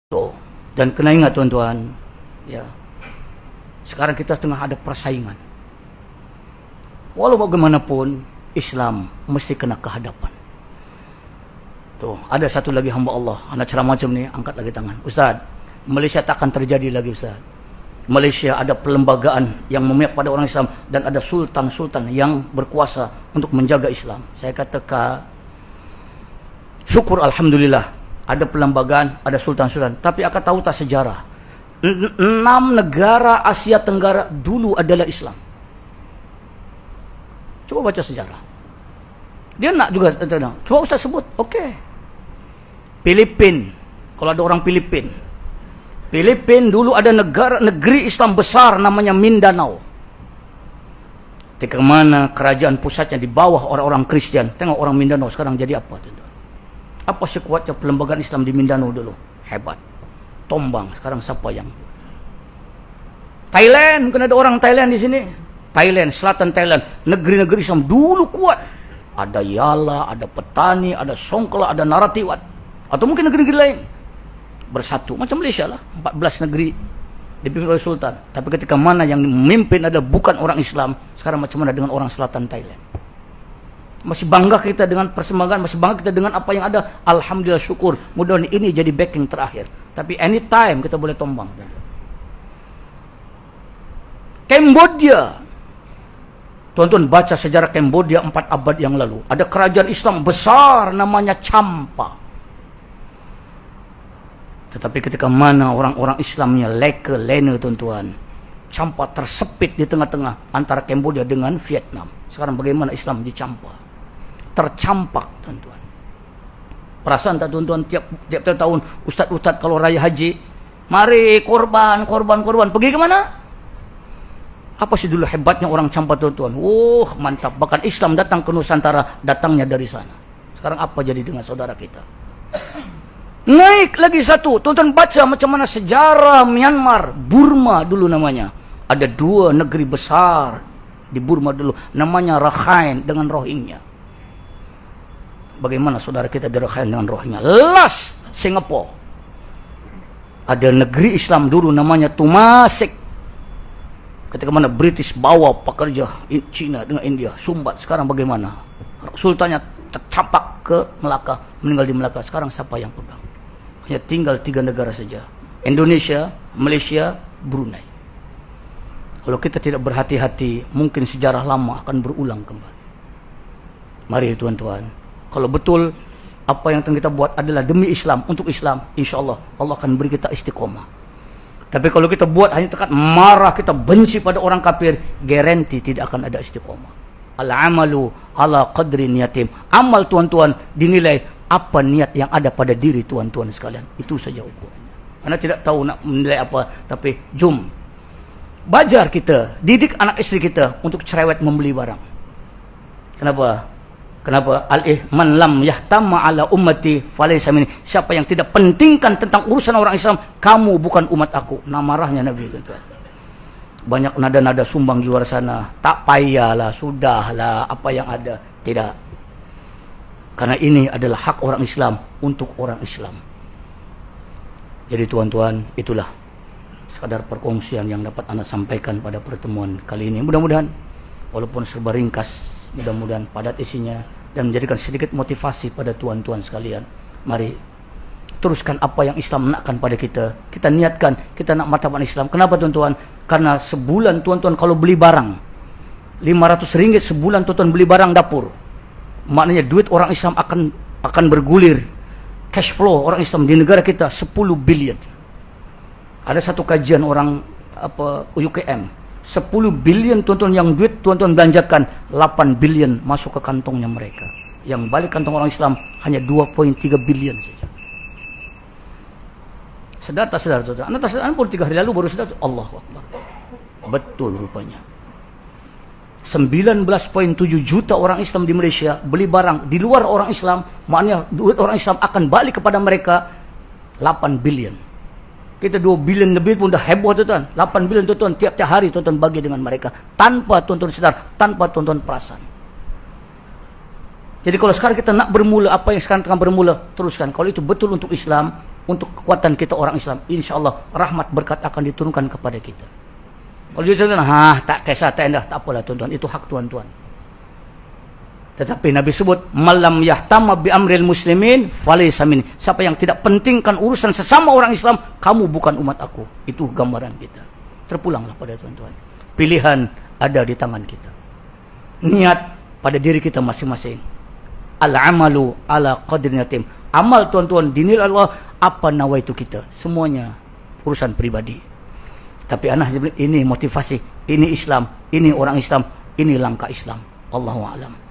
Dan kena ingat tuan-tuan, ya, sekarang kita tengah ada persaingan. Walau bagaimanapun, Islam mesti kena ke hadapan. Tuh, ada satu lagi hamba Allah, anak ceramah macam ni, angkat lagi tangan. Ustaz, Malaysia takkan terjadi lagi Ustaz. Malaysia ada perlembagaan yang memihak pada orang Islam dan ada sultan-sultan yang berkuasa untuk menjaga Islam. Saya katakan, syukur alhamdulillah. Ada perlembagaan, ada sultan-sultan. Tapi akan tahu tak sejarah? 6 negara Asia Tenggara dulu adalah Islam. Coba baca sejarah. Dia nak juga, coba Ustaz sebut. Okey. Filipin. Kalau ada orang Filipin. Filipin dulu ada negeri Islam besar namanya Mindanao. Ketika mana kerajaan pusatnya di bawah orang-orang Kristian. Tengok orang Mindanao sekarang jadi apa? Apa sekuatnya perlembagaan Islam di Mindanao dulu? Hebat. Tombang. Sekarang siapa yang? Thailand. Mungkin ada orang Thailand di sini. Thailand, selatan Thailand. Negeri-negeri Islam dulu kuat. Ada Yala, ada Petani, ada Songkla, ada Narathiwat. Atau mungkin negeri-negeri lain. Bersatu. Macam Malaysia lah. 14 negeri dipimpin oleh Sultan. Tapi ketika mana yang memimpin ada bukan orang Islam. Sekarang macam mana dengan orang selatan Thailand? Masih bangga kita dengan persembahan, masih bangga kita dengan apa yang ada. Alhamdulillah, syukur. Mudah-mudahan ini jadi backing terakhir. Tapi anytime kita boleh tombang. Cambodia. Tuan-tuan baca sejarah Cambodia 4 abad yang lalu. Ada kerajaan Islam besar namanya Champa. Tetapi ketika mana orang-orang Islamnya lena tuan-tuan. Champa tersepit di tengah-tengah antara Cambodia dengan Vietnam. Sekarang bagaimana Islam di Champa? Tercampak tuan-tuan. Perasaan tak tuan-tuan tiap tahun ustaz-ustaz kalau raya haji, mari korban. Pergi ke mana? Apa sih dulu hebatnya orang Champa tuan-tuan? Mantap. Bahkan Islam datang ke Nusantara, datangnya dari sana. Sekarang apa jadi dengan saudara kita? Naik lagi satu. Tuan-tuan baca macam mana sejarah Myanmar, Burma dulu namanya. Ada 2 negeri besar di Burma dulu. Namanya Rakhine dengan Rohingya. Bagaimana saudara kita di Rakhine dengan Rohingya? Last, Singapura. Ada negeri Islam dulu namanya Temasek. Ketika mana British bawa pekerja Cina dengan India, sumbat. Sekarang bagaimana? Sultannya tercapak ke Melaka, meninggal di Melaka. Sekarang siapa yang pegang? Hanya tinggal 3 negara saja. Indonesia, Malaysia, Brunei. Kalau kita tidak berhati-hati, mungkin sejarah lama akan berulang kembali. Mari tuan-tuan, kalau betul apa yang kita buat adalah demi Islam, untuk Islam, insyaAllah Allah akan beri kita istiqomah. Tapi kalau kita buat hanya tekat marah, kita benci pada orang kafir, garanti tidak akan ada istiqomah. Al-amalu ala qadri niyatim. Amal tuan-tuan dinilai apa niat yang ada pada diri tuan-tuan sekalian. Itu saja ukurannya. Anda tidak tahu nak menilai apa, tapi jom bajar kita, didik anak istri kita untuk cerewet membeli barang. Kenapa? Man lam yahtamma ala ummati falaysa minni. Siapa yang tidak pentingkan tentang urusan orang Islam, kamu bukan umat aku. Nah, marahnya Nabi tuan-tuan. Banyak nada-nada sumbang di luar sana. Tak payahlah, sudahlah apa yang ada. Tidak. Karena ini adalah hak orang Islam untuk orang Islam. Jadi tuan-tuan, itulah sekadar perkongsian yang dapat Anda sampaikan pada pertemuan kali ini. Mudah-mudahan walaupun serba ringkas, mudah-mudahan padat isinya dan menjadikan sedikit motivasi pada tuan-tuan sekalian. Mari teruskan apa yang Islam nakkan pada kita. Kita niatkan, kita nak martabat Islam. Kenapa tuan-tuan? Karena sebulan tuan-tuan kalau beli barang 500 ringgit sebulan tuan-tuan beli barang dapur. Maknanya duit orang Islam akan bergulir. Cash flow orang Islam di negara kita 10 bilion. Ada satu kajian orang UKM, 10 bilion tuan-tuan yang duit tuan-tuan belanjakan, 8 bilion masuk ke kantongnya mereka. Yang balik kantong orang Islam hanya 2.3 bilion saja. Sedar tak sedar tuan-tuan? Anda tak sedar, baru 3 hari lalu baru sedar. Allahu Akbar. Betul rupanya. 19.7 juta orang Islam di Malaysia beli barang di luar orang Islam, maknanya duit orang Islam akan balik kepada mereka 8 bilion. Kita 2 bilion lebih pun dah heboh tuan-tuan. 8 bilion tuan-tuan tiap-tiap hari tuan-tuan bagi dengan mereka tanpa tuan-tuan sedar, tanpa tuan-tuan perasan. Jadi kalau sekarang kita nak bermula apa yang sekarang tengah bermula, teruskan. Kalau itu betul untuk Islam, untuk kekuatan kita orang Islam, insya-Allah rahmat berkat akan diturunkan kepada kita. Kalau dia kata, tak kisah, tak endah, tak apalah tuan-tuan, itu hak tuan-tuan. Tetapi Nabi sebut, malam yahtama bi amril muslimin falaysa minni. Siapa yang tidak pentingkan urusan sesama orang Islam, kamu bukan umat aku. Itu gambaran kita. Terpulanglah pada tuan-tuan. Pilihan ada di tangan kita. Niat pada diri kita masing-masing. Al-amalu ala qadri niyatim. Amal tuan-tuan dinilai Allah apa nawaitu kita. Semuanya urusan pribadi. Tapi anak ini motivasi, ini Islam, ini orang Islam, ini langkah Islam. Allahu a'lam.